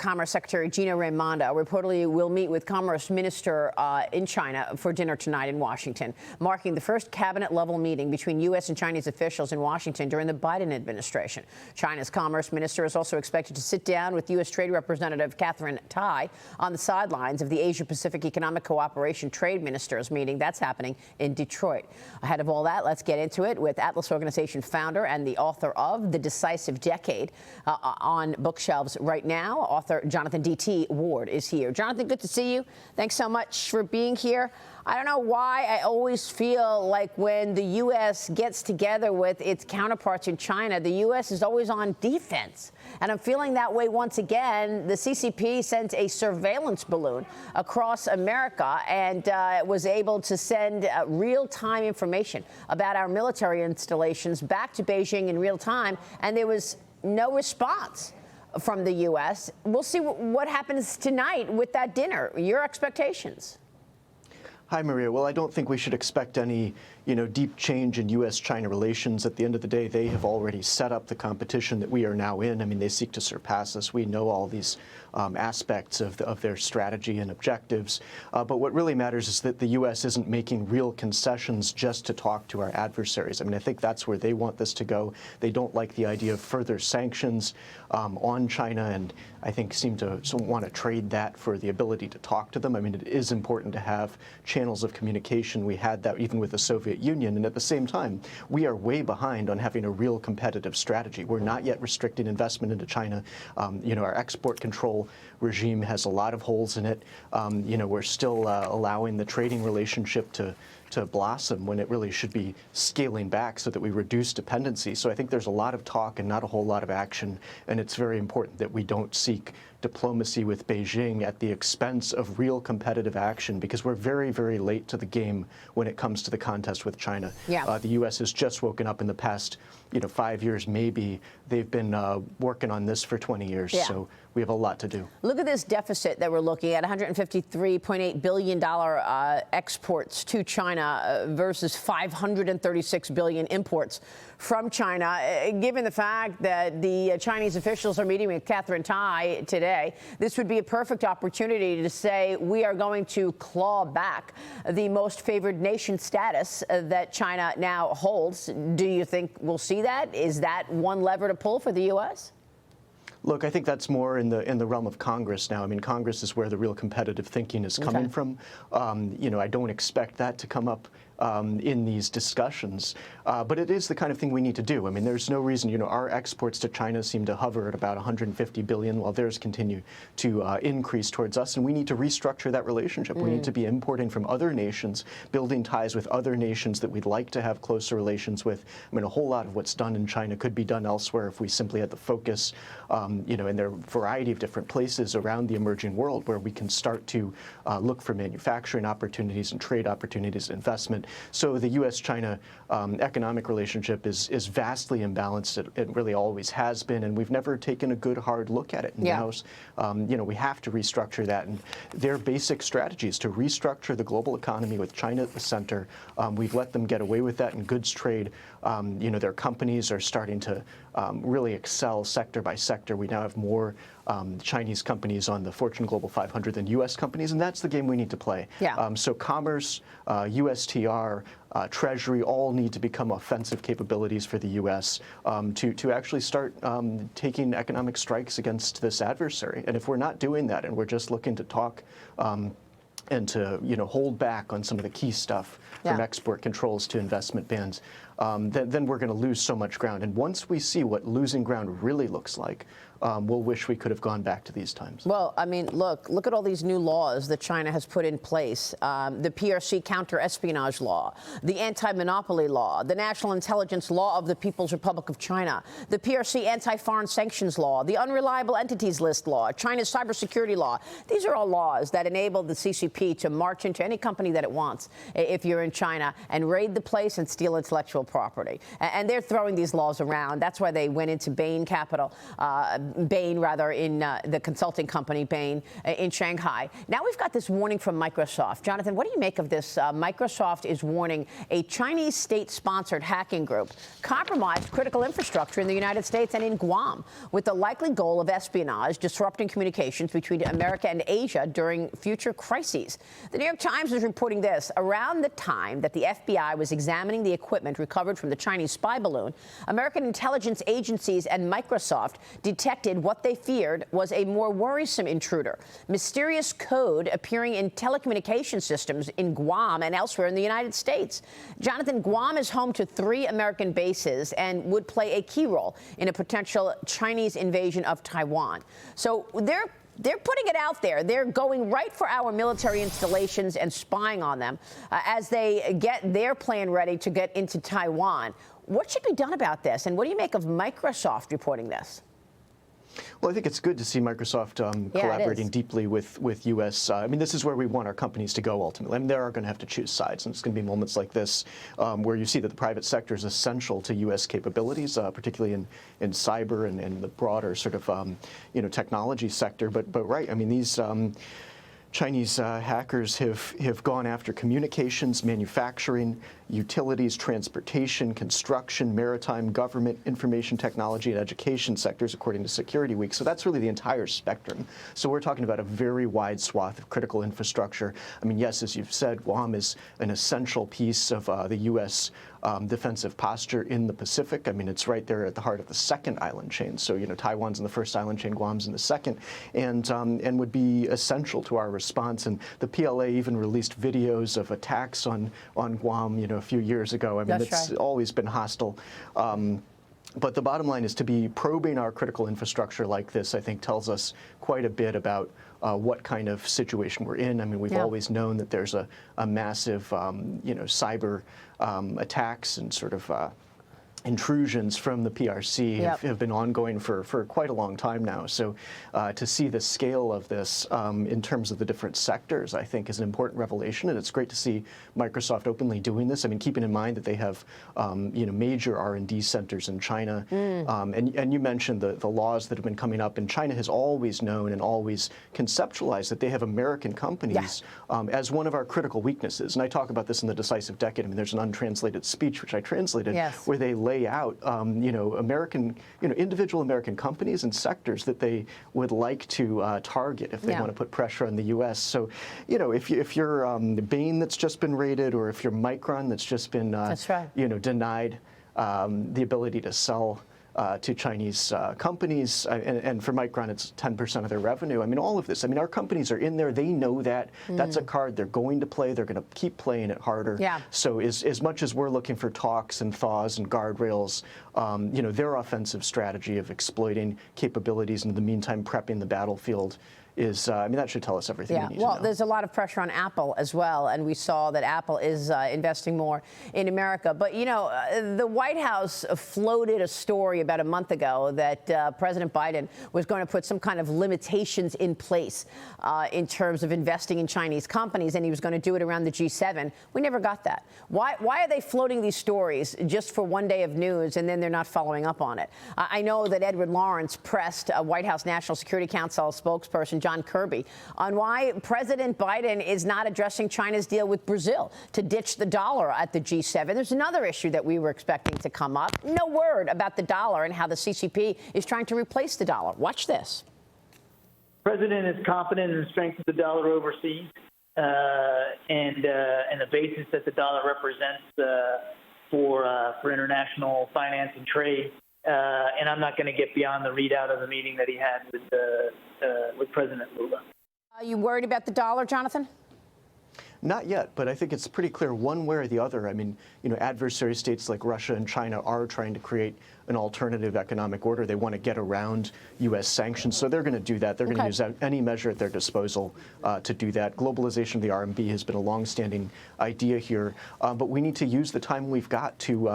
Commerce Secretary Gina Raimondo reportedly will meet with Commerce Minister in China for dinner tonight in Washington, marking the first cabinet-level meeting between U.S. and Chinese officials in Washington during the Biden administration. China's Commerce Minister is also expected to sit down with U.S. Trade Representative Catherine Tai on the sidelines of the Asia-Pacific Economic Cooperation Trade Ministers meeting. That's happening in Detroit. Ahead of all that, let's get into it with Atlas Organization founder and the author of The Decisive Decade on bookshelves right now. Author Jonathan D.T. Ward is here. Jonathan, good to see you. Thanks so much for being here. I don't know why I always feel like when the U.S. gets together with its counterparts in China, the U.S. is always on defense. And I'm feeling that way once again. The CCP sent a surveillance balloon across America and was able to send real-time information about our military installations back to Beijing in real time, and there was no response from the U.S. We'll see what happens tonight with that dinner. Your expectations? Hi, Maria. Well, I don't think we should expect any, deep change in U.S.-China relations. At the end of the day, they have already set up the competition that we are now in. I mean, they seek to surpass us. We know all these aspects of their strategy and objectives. But what really matters is that the U.S. isn't making real concessions just to talk to our adversaries. I mean, I think that's where they want this to go. They don't like the idea of further sanctions on China, and I think seem to want to trade that for the ability to talk to them. I mean, it is important to have channels of communication. We had that even with the Soviet Union, and at the same time, we are way behind on having a real competitive strategy. We're not yet restricting investment into China. Our export control regime has a lot of holes in it. We're still allowing the trading relationship to blossom when it really should be scaling back so that we reduce dependency. So I think there's a lot of talk and not a whole lot of action, and it's very important that we don't seek diplomacy with Beijing at the expense of real competitive action, because we're very, very late to the game when it comes to the contest with China. Yeah. The U.S. has just woken up in the past 5 years, maybe. They've been working on this for 20 years, so we have a lot to do. Look at this deficit that we're looking at, $153.8 billion exports to China versus $536 billion imports from China. Given the fact that the Chinese officials are meeting with Catherine Tai today, this would be a perfect opportunity to say we are going to claw back the most favored nation status that China now holds. Do you think we'll see that? Is that one lever to pull for the U.S.? Look, I think that's more in the realm of Congress now. I mean, Congress is where the real competitive thinking is coming from. I don't expect that to come up in these discussions, but it is the kind of thing we need to do. I mean, there's no reason, our exports to China seem to hover at about 150 billion, while theirs continue to increase towards us, and we need to restructure that relationship. We need to be importing from other nations, building ties with other nations that we'd like to have closer relations with. I mean, a whole lot of what's done in China could be done elsewhere if we simply had the focus, and there are a variety of different places around the emerging world where we can start to look for manufacturing opportunities and trade opportunities, investment. So the U.S.-China economic relationship is vastly imbalanced. It really always has been, and we've never taken a good, hard look at it. And now, we have to restructure that. And their basic strategy is to restructure the global economy with China at the center. We've let them get away with that in goods trade. Their companies are starting to really excel sector by sector. We now have more Chinese companies on the Fortune Global 500 than U.S. companies, and that's the game we need to play. So commerce, USTR, Treasury all need to become offensive capabilities for the U.S. To actually start taking economic strikes against this adversary. And if we're not doing that and we're just looking to talk and to hold back on some of the key stuff from export controls to investment bans, then we're going to lose so much ground. And once we see what losing ground really looks like, we'll wish we could have gone back to these times. Well, I mean, look at all these new laws that China has put in place. The PRC counter-espionage law, the anti-monopoly law, the National Intelligence Law of the People's Republic of China, the PRC anti-foreign sanctions law, the unreliable entities list law, China's cybersecurity law. These are all laws that enable the CCP to march into any company that it wants if you're in China and raid the place and steal intellectual property. And they're throwing these laws around. That's why they went into Bain Capital Bain, rather, in the consulting company Bain in Shanghai. Now we've got this warning from Microsoft. Jonathan, what do you make of this? Microsoft is warning a Chinese state-sponsored hacking group compromised critical infrastructure in the United States and in Guam, with the likely goal of espionage, disrupting communications between America and Asia during future crises. The New York Times is reporting this. Around the time that the FBI was examining the equipment recovered from the Chinese spy balloon, American intelligence agencies and Microsoft detected what they feared was a more worrisome intruder, mysterious code appearing in telecommunication systems in Guam and elsewhere in the United States. Jonathan, Guam is home to 3 American bases and would play a key role in a potential Chinese invasion of Taiwan. So they're putting it out there. They're going right for our military installations and spying on them as they get their plan ready to get into Taiwan. What should be done about this? And what do you make of Microsoft reporting this? Well, I think it's good to see Microsoft collaborating deeply with U.S. I mean, this is where we want our companies to go ultimately. I mean, they are going to have to choose sides, and it's going to be moments like this where you see that the private sector is essential to U.S. capabilities, particularly in cyber and the broader sort of technology sector. But right, I mean, these Chinese hackers have gone after communications, manufacturing, utilities, transportation, construction, maritime, government, information technology, and education sectors, according to Security Week. So that's really the entire spectrum. So we're talking about a very wide swath of critical infrastructure. I mean, yes, as you've said, Guam is an essential piece of the U.S. Defensive posture in the Pacific. I mean, it's right there at the heart of the second island chain. So, Taiwan's in the first island chain, Guam's in the second, and would be essential to our response. And the PLA even released videos of attacks on Guam, a few years ago. I mean, it's always been hostile. But the bottom line is to be probing our critical infrastructure like this, I think, tells us quite a bit about what kind of situation we're in. I mean, we've always known that there's a massive, cyber attacks and sort of intrusions from the PRC have been ongoing for quite a long time now. So to see the scale of this in terms of the different sectors, I think, is an important revelation. And it's great to see Microsoft openly doing this. I mean, keeping in mind that they have major R&D centers in China. And you mentioned the laws that have been coming up. And China has always known and always conceptualized that they have American companies as one of our critical weaknesses. And I talk about this in The Decisive Decade. I mean, there's an untranslated speech, which I translated, where they lay out, American, individual American companies and sectors that they would like to target if they want to put pressure on the U.S. So, if you're Bain that's just been raided, or if you're Micron that's just been, denied the ability to sell to Chinese companies, and for Micron, it's 10% of their revenue. I mean, all of this. I mean, our companies are in there. They know that. That's a card they're going to play. They're going to keep playing it harder. So as much as we're looking for talks and thaws and guardrails, their offensive strategy of exploiting capabilities and in the meantime prepping the battlefield is, that should tell us everything we need to know. There's a lot of pressure on Apple as well, and we saw that Apple is investing more in America. But, the White House floated a story about a month ago that President Biden was going to put some kind of limitations in place in terms of investing in Chinese companies, and he was going to do it around the G7. We never got that. Why are they floating these stories just for one day of news, and then they're not following up on it? I know that Edward Lawrence pressed a White House National Security Council spokesperson, John Kirby, on why President Biden is not addressing China's deal with Brazil to ditch the dollar at the G7. There's another issue that we were expecting to come up. No word about the dollar and how the CCP is trying to replace the dollar. Watch this. The president is confident in the strength of the dollar overseas and the basis that the dollar represents for international finance and trade. And I'm not going to get beyond the readout of the meeting that he had with President Lula. Are you worried about the dollar, Jonathan? Not yet, but I think it's pretty clear one way or the other. I mean, adversary states like Russia and China are trying to create an alternative economic order. They want to get around U.S. sanctions, so they're going to do that. They're going to use any measure at their disposal to do that. Globalization of the RMB has been a longstanding idea here, but we need to use the time we've got to,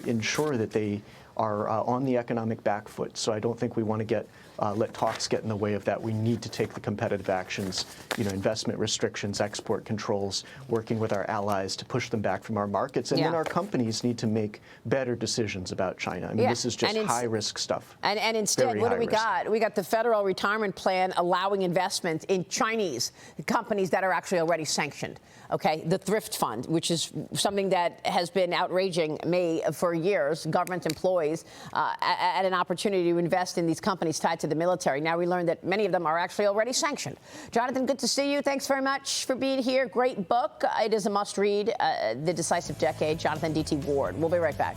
ensure that they are on the economic back foot. So I don't think we want to get let talks get in the way of that. We need to take the competitive actions, investment restrictions, export controls, working with our allies to push them back from our markets. And then our companies need to make better decisions about China. I mean, this is just high-risk stuff. And instead, what do we got? We got the federal retirement plan allowing investment in Chinese companies that are actually already sanctioned. Okay, the thrift fund, which is something that has been outraging me for years, government employees at an opportunity to invest in these companies tied to the military. Now we learned that many of them are actually already sanctioned. Jonathan, good to see you. Thanks very much for being here. Great book. It is a must-read, The Decisive Decade, Jonathan D.T. Ward. We'll be right back.